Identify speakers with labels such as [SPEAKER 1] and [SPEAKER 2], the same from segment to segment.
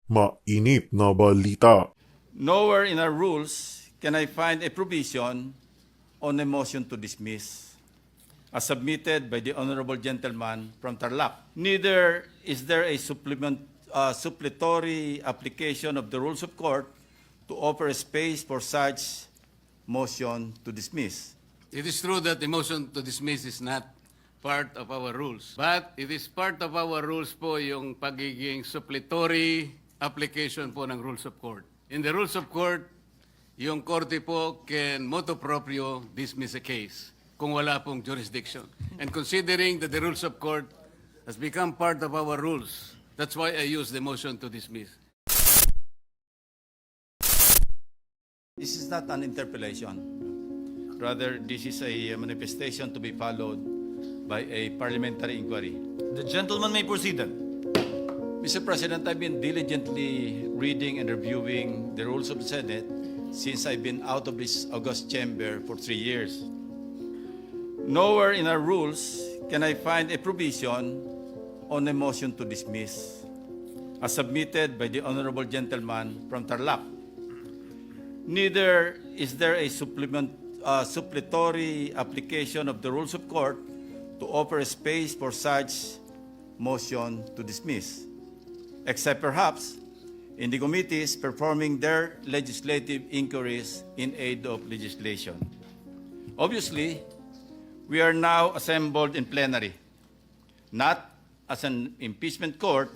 [SPEAKER 1] Mainit na balita.
[SPEAKER 2] Nowhere in our rules can I find a provision on a motion to dismiss as submitted by the Honorable Gentleman from Tarlac. Neither is there a supplementary application of the rules of court to offer a space for such motion to dismiss.
[SPEAKER 3] It is true that the motion to dismiss is not part of our rules. But it is part of our rules po yung pagiging supplementary application po ng rules of court. In the rules of court, yung korte po can motu proprio dismiss a case kung wala pong jurisdiction. And considering that the rules of court has become part of our rules, that's why I use the motion to dismiss.
[SPEAKER 2] This is not an interpellation. Rather, this is a manifestation to be followed by a parliamentary inquiry.
[SPEAKER 4] The gentleman may proceed then.
[SPEAKER 2] Mr. President, I've been diligently reading and reviewing the rules of the Senate since I've been out of this august chamber for 3 years. Nowhere in our rules can I find a provision on a motion to dismiss as submitted by the Honorable Gentleman from Tarlac. Neither is there a supplementary application of the rules of court to offer a space for such motion to dismiss, except perhaps in the committees performing their legislative inquiries in aid of legislation. Obviously, we are now assembled in plenary, not as an impeachment court,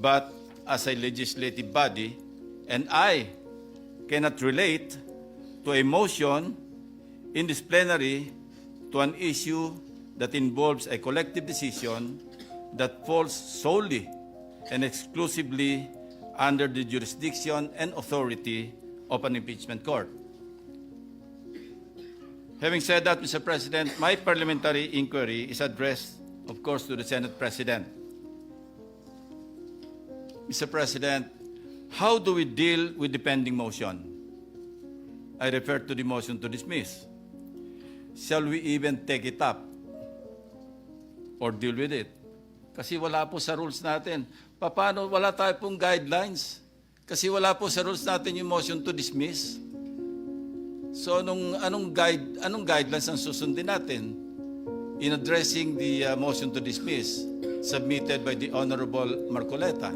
[SPEAKER 2] but as a legislative body, and I cannot relate to a motion in this plenary to an issue that involves a collective decision that falls solely and exclusively under the jurisdiction and authority of an impeachment court. Having said that, Mr. President, my parliamentary inquiry is addressed, of course, to the Senate President. Mr. President, how do we deal with the pending motion? I refer to the motion to dismiss. Shall we even take it up or deal with it? Kasi wala po sa rules natin. Paano wala tayo pong guidelines? Kasi wala po sa rules natin yung motion to dismiss. So anong guidelines ang susundin natin in addressing the motion to dismiss submitted by the Honorable Marcoleta?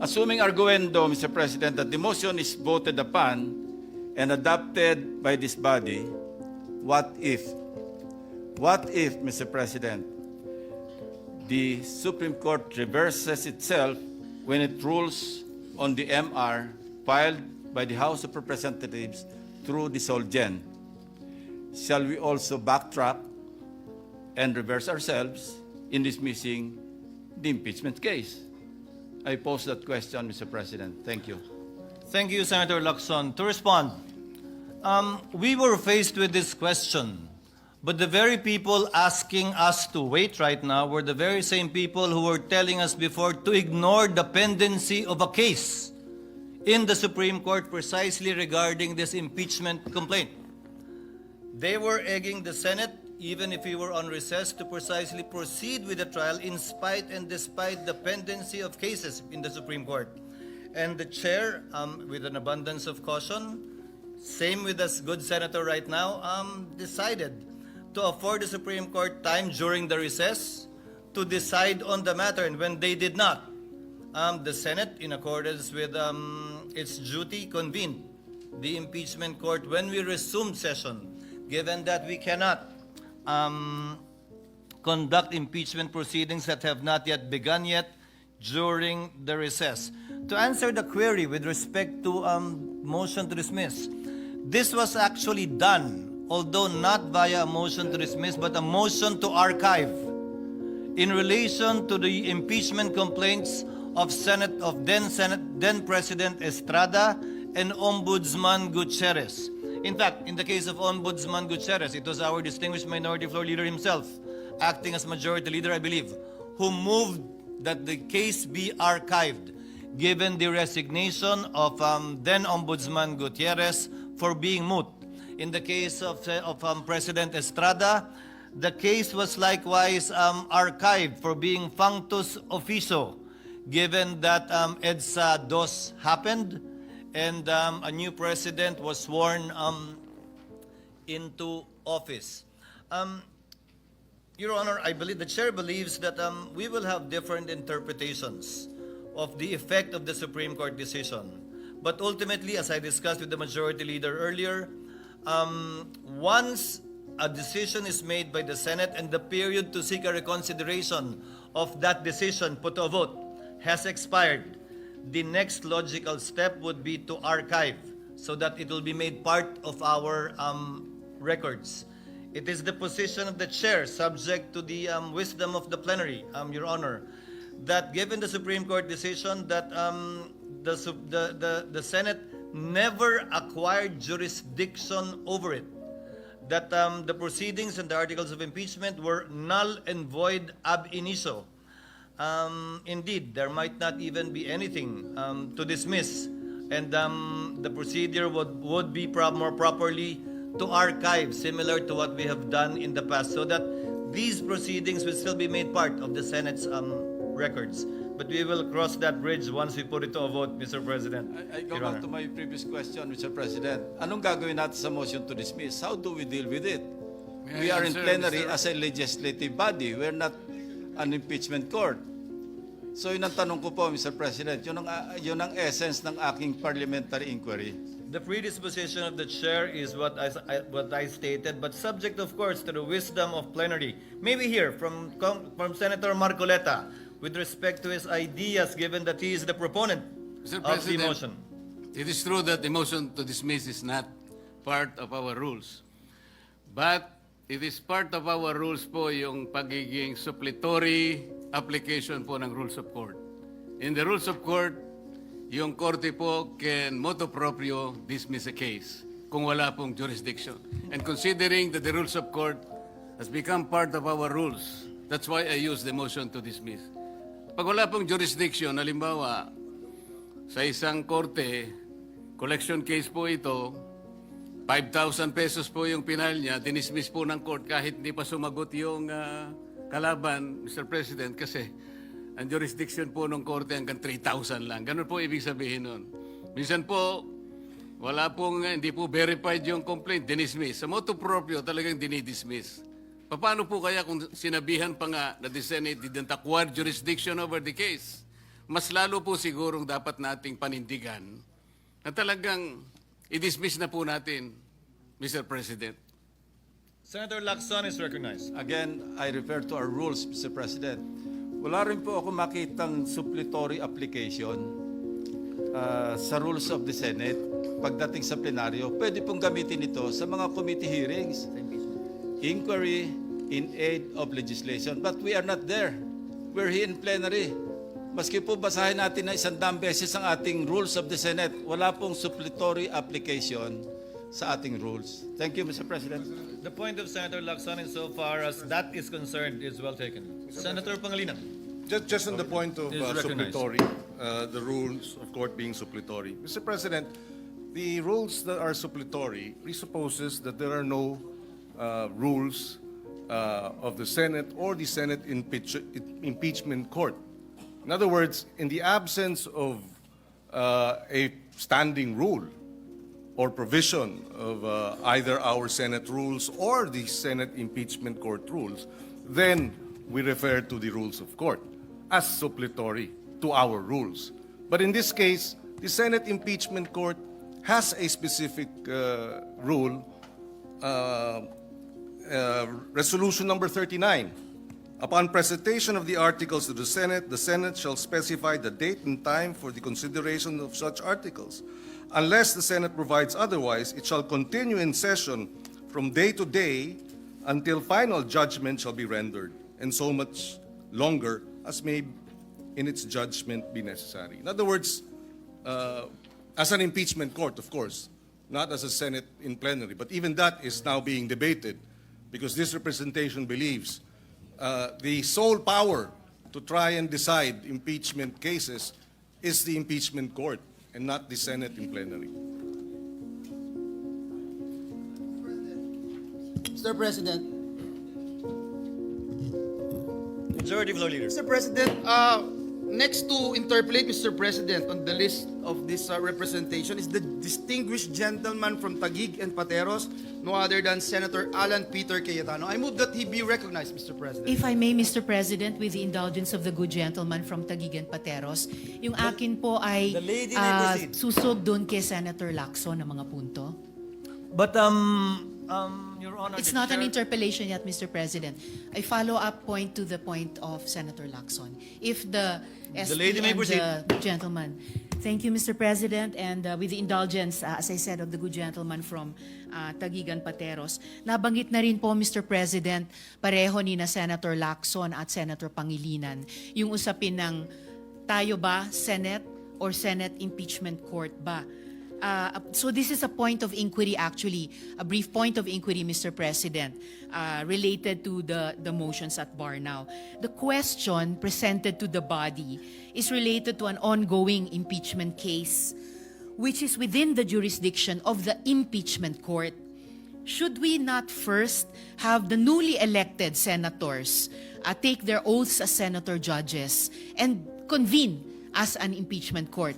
[SPEAKER 2] Assuming arguendo, Mr. President, that the motion is voted upon and adopted by this body, what if, Mr. President, the Supreme Court reverses itself when it rules on the MR filed by the House of Representatives through the Solgen? Shall we also backtrack and reverse ourselves in dismissing the impeachment case? I pose that question, Mr. President. Thank you.
[SPEAKER 4] Thank you, Senator Lacson. To respond, we were faced with this question, but the very people asking us to wait right now were the very same people who were telling us before to ignore the pendency of a case in the Supreme Court precisely regarding this impeachment complaint. They were egging the Senate, even if we were on recess, to precisely proceed with the trial in spite and despite the pendency of cases in the Supreme Court. And the chair, with an abundance of caution, same with us good senator right now, decided to afford the Supreme Court time during the recess to decide on the matter. And when they did not, the Senate, in accordance with its duty, convened the impeachment court when we resumed session, given that we cannot conduct impeachment proceedings that have not yet begun yet during the recess. To answer the query with respect to motion to dismiss, this was actually done, although not via a motion to dismiss, but a motion to archive in relation to the impeachment complaints of then President Estrada and Ombudsman Gutierrez. In fact, in the case of Ombudsman Gutierrez, it was our distinguished Minority Floor Leader himself, acting as Majority Leader, I believe, who moved that the case be archived, given the resignation of then Ombudsman Gutierrez for being moot. In the case of President Estrada, the case was likewise archived for being functus officio, given that EDSA DOS happened and a new president was sworn into office. Your Honor, I believe the chair believes that we will have different interpretations of the effect of the Supreme Court decision. But ultimately, as I discussed with the majority leader earlier, once a decision is made by the Senate and the period to seek a reconsideration of that decision put to a vote has expired, the next logical step would be to archive so that it will be made part of our records. It is the position of the chair, subject to the wisdom of the plenary, Your Honor, that given the Supreme Court decision that the Senate never acquired jurisdiction over it, that the proceedings and the articles of impeachment were null and void ab initio. Indeed, there might not even be anything to dismiss, and the procedure would be more properly to archive, similar to what we have done in the past, so that these proceedings will still be made part of the Senate's records. But we will cross that bridge once we put it to a vote, Mr. President.
[SPEAKER 2] I go
[SPEAKER 4] Your
[SPEAKER 2] back
[SPEAKER 4] Honor.
[SPEAKER 2] to my previous question, Mr. President. Anong gagawin natin sa motion to dismiss? How do we deal with it?
[SPEAKER 3] May
[SPEAKER 2] We
[SPEAKER 3] I
[SPEAKER 2] are in
[SPEAKER 3] answer,
[SPEAKER 2] plenary
[SPEAKER 3] Mr.
[SPEAKER 2] as a legislative body. We're not an impeachment court. So yun ang tanong ko po, Mr. President. Yun ang essence ng aking parliamentary inquiry.
[SPEAKER 4] The predisposition of the chair is what I stated, but subject, of course, to the wisdom of plenary. Maybe here from Senator Marcoleta, with respect to his ideas, given that he is the proponent
[SPEAKER 3] Mr.
[SPEAKER 4] of the
[SPEAKER 3] President,
[SPEAKER 4] motion.
[SPEAKER 3] it is true that the motion to dismiss is not part of our rules. But it is part of our rules po yung pagiging suppletory application po ng rules of court. In the rules of court, yung korte po can motu proprio dismiss a case kung wala pong jurisdiction. And considering that the rules of court has become part of our rules, that's why I use the motion to dismiss. Pag wala pong jurisdiction, halimbawa, sa isang korte, collection case po ito, 5,000 pesos po yung pinal niya, dinismiss po ng court kahit hindi pa sumagot yung kalaban, Mr. President, kasi ang jurisdiction po ng korte hanggang 3,000 lang. Ganun po ibig sabihin nun. Minsan po, wala pong, hindi po verified yung complaint, dinismiss. Sa motu proprio, talagang dinidismiss. Paano po kaya kung sinabihan pa nga na the Senate didn't acquire jurisdiction over the case? Mas lalo po sigurong dapat nating panindigan na talagang i-dismiss na po natin, Mr. President.
[SPEAKER 4] Senator Lacson is recognized.
[SPEAKER 2] Again, I refer to our rules, Mr. President. Wala rin po ako makitang suppletory application sa rules of the Senate pagdating sa plenaryo. Pwede pong gamitin ito sa mga committee hearings, inquiry in aid of legislation. But we are not there. We're here in plenary. Maski po basahin natin na 100 beses ang ating rules of the Senate, wala pong suppletory application sa ating rules. Thank you, Mr. President.
[SPEAKER 4] The point of Senator Lacson, insofar as that is concerned, is well taken. Senator Pangilinan.
[SPEAKER 1] Just on the point of
[SPEAKER 4] Is recognized.
[SPEAKER 1] suppletory, the rules of court being suppletory. Mr. President, the rules that are suppletory presupposes that there are no rules of the Senate or the Senate impeachment court. In other words, in the absence of a standing rule or provision of either our Senate rules or the Senate impeachment court rules, then we refer to the rules of court as suppletory to our rules. But in this case, the Senate impeachment court has a specific rule, resolution number 39. Upon presentation of the articles to the Senate shall specify the date and time for the consideration of such articles. Unless the Senate provides otherwise, it shall continue in session from day to day until final judgment shall be rendered, and so much longer as may in its judgment be necessary. In other words, as an impeachment court, of course, not as a Senate in plenary, but even that is now being debated because this representation believes the sole power to try and decide impeachment cases is the impeachment court and not the Senate in plenary.
[SPEAKER 5] Mr. President,
[SPEAKER 4] Majority Floor Leader.
[SPEAKER 5] Mr. President, next to interpolate, Mr. President, on the list of this representation is the distinguished gentleman from Taguig and Pateros, no other than Senator Alan Peter Cayetano. I move that he be recognized, Mr. President.
[SPEAKER 6] If I may, Mr. President, with the indulgence of the good gentleman from Taguig and Pateros, yung akin po ay
[SPEAKER 4] The lady may proceed.
[SPEAKER 6] susog doon kay Senator Lacson ng mga punto.
[SPEAKER 4] But, Your Honor,
[SPEAKER 6] It's
[SPEAKER 4] the
[SPEAKER 6] not an
[SPEAKER 4] chair-
[SPEAKER 6] interpellation yet, Mr. President. I follow up point to the point of Senator Lacson. If the SP
[SPEAKER 4] lady may
[SPEAKER 6] and
[SPEAKER 4] proceed.
[SPEAKER 6] the gentleman. Thank you, Mr. President, and with the indulgence, as I said, of the good gentleman from Taguig and Pateros, nabanggit na rin po, Mr. President, pareho ni na Senator Lacson at Senator Pangilinan, yung usapin ng tayo ba, Senate or Senate Impeachment Court ba? So this is a point of inquiry, actually, a brief point of inquiry, Mr. President, related to the motions at bar now. The question presented to the body is related to an ongoing impeachment case, which is within the jurisdiction of the impeachment court. Should we not first have the newly elected senators take their oaths as senator judges and convene as an impeachment court?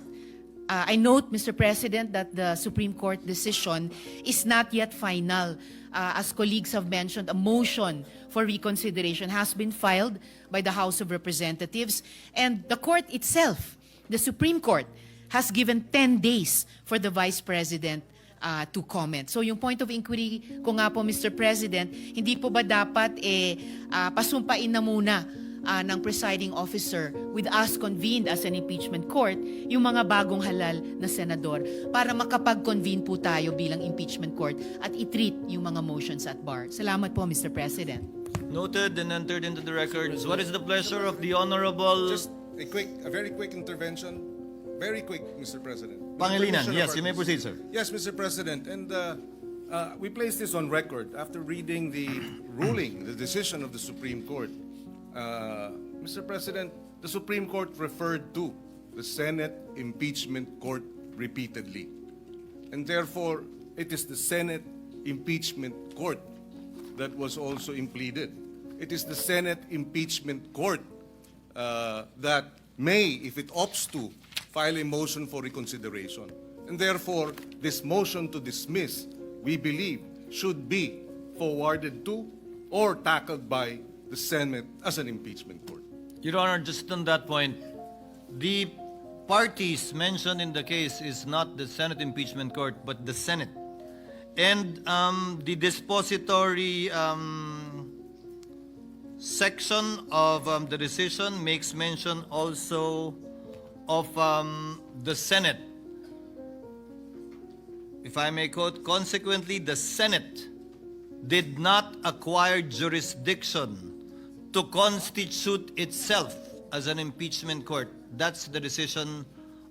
[SPEAKER 6] I note, Mr. President, that the Supreme Court decision is not yet final. As colleagues have mentioned, a motion for reconsideration has been filed by the House of Representatives, and the court itself, the Supreme Court, has given 10 days for the Vice President to comment. So yung point of inquiry ko nga po, Mr. President, hindi po ba dapat pasumpain na muna ng presiding officer with us convened as an impeachment court, yung mga bagong halal na senador para makapag-convene po tayo bilang impeachment court at i-treat yung mga motions at bar. Salamat po, Mr. President.
[SPEAKER 4] Noted and entered into the records. What is the pleasure of the Honorable
[SPEAKER 1] Just a very quick intervention. Very quick, Mr. President.
[SPEAKER 4] Pangilinan?
[SPEAKER 1] With the permission of
[SPEAKER 4] Yes,
[SPEAKER 1] our
[SPEAKER 4] you may proceed, sir.
[SPEAKER 1] Yes, Mr. President, and we place this on record after reading the ruling, the decision of the Supreme Court. Mr. President, the Supreme Court referred to the Senate Impeachment Court repeatedly. And therefore, it is the Senate Impeachment Court that was also impleaded. It is the Senate Impeachment Court that may, if it opts to, file a motion for reconsideration. And therefore, this motion to dismiss, we believe, should be forwarded to or tackled by the Senate as an impeachment court.
[SPEAKER 4] Your Honor, just on that point, the parties mentioned in the case is not the Senate Impeachment Court, but the Senate. And the dispository section of the decision makes mention also of the Senate. If I may quote, consequently, the Senate did not acquire jurisdiction to constitute itself as an impeachment court. That's the decision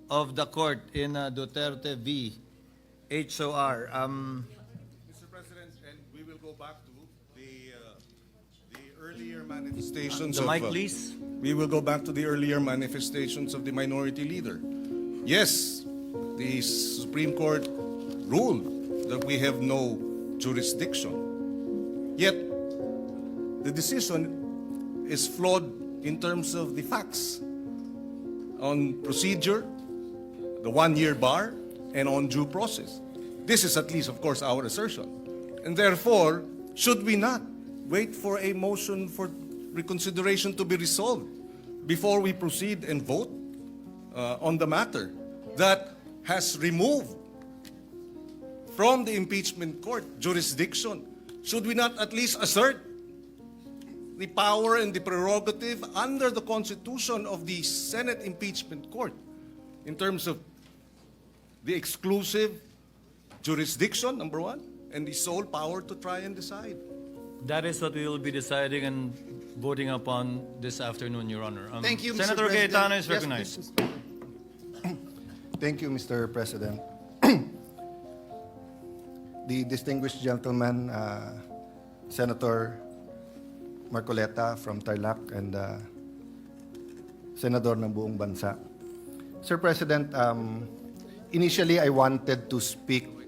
[SPEAKER 4] of the court in Duterte v. HOR.
[SPEAKER 1] Mr. President, and we will go back to the earlier manifestations
[SPEAKER 4] The
[SPEAKER 1] of...
[SPEAKER 4] mic, please.
[SPEAKER 1] We will go back to the earlier manifestations of the minority leader. Yes, the Supreme Court ruled that we have no jurisdiction. Yet, the decision is flawed in terms of the facts on procedure, the one-year bar, and on due process. This is at least, of course, our assertion. And therefore, should we not wait for a motion for reconsideration to be resolved before we proceed and vote on the matter that has removed from the impeachment court jurisdiction? Should we not at least assert the power and the prerogative under the Constitution of the Senate Impeachment Court in terms of the exclusive jurisdiction, number one, and the sole power to try and decide?
[SPEAKER 4] That is what we will be deciding and voting upon this afternoon, Your Honor.
[SPEAKER 5] Thank you, Mr.
[SPEAKER 4] Senator
[SPEAKER 5] President.
[SPEAKER 4] Cayetano is
[SPEAKER 5] Yes,
[SPEAKER 4] recognized.
[SPEAKER 5] please.
[SPEAKER 7] Thank you, Mr. President. The distinguished gentleman, Senator Marcoleta from Tarlac and Senador ng buong bansa. Sir President, initially I wanted to speak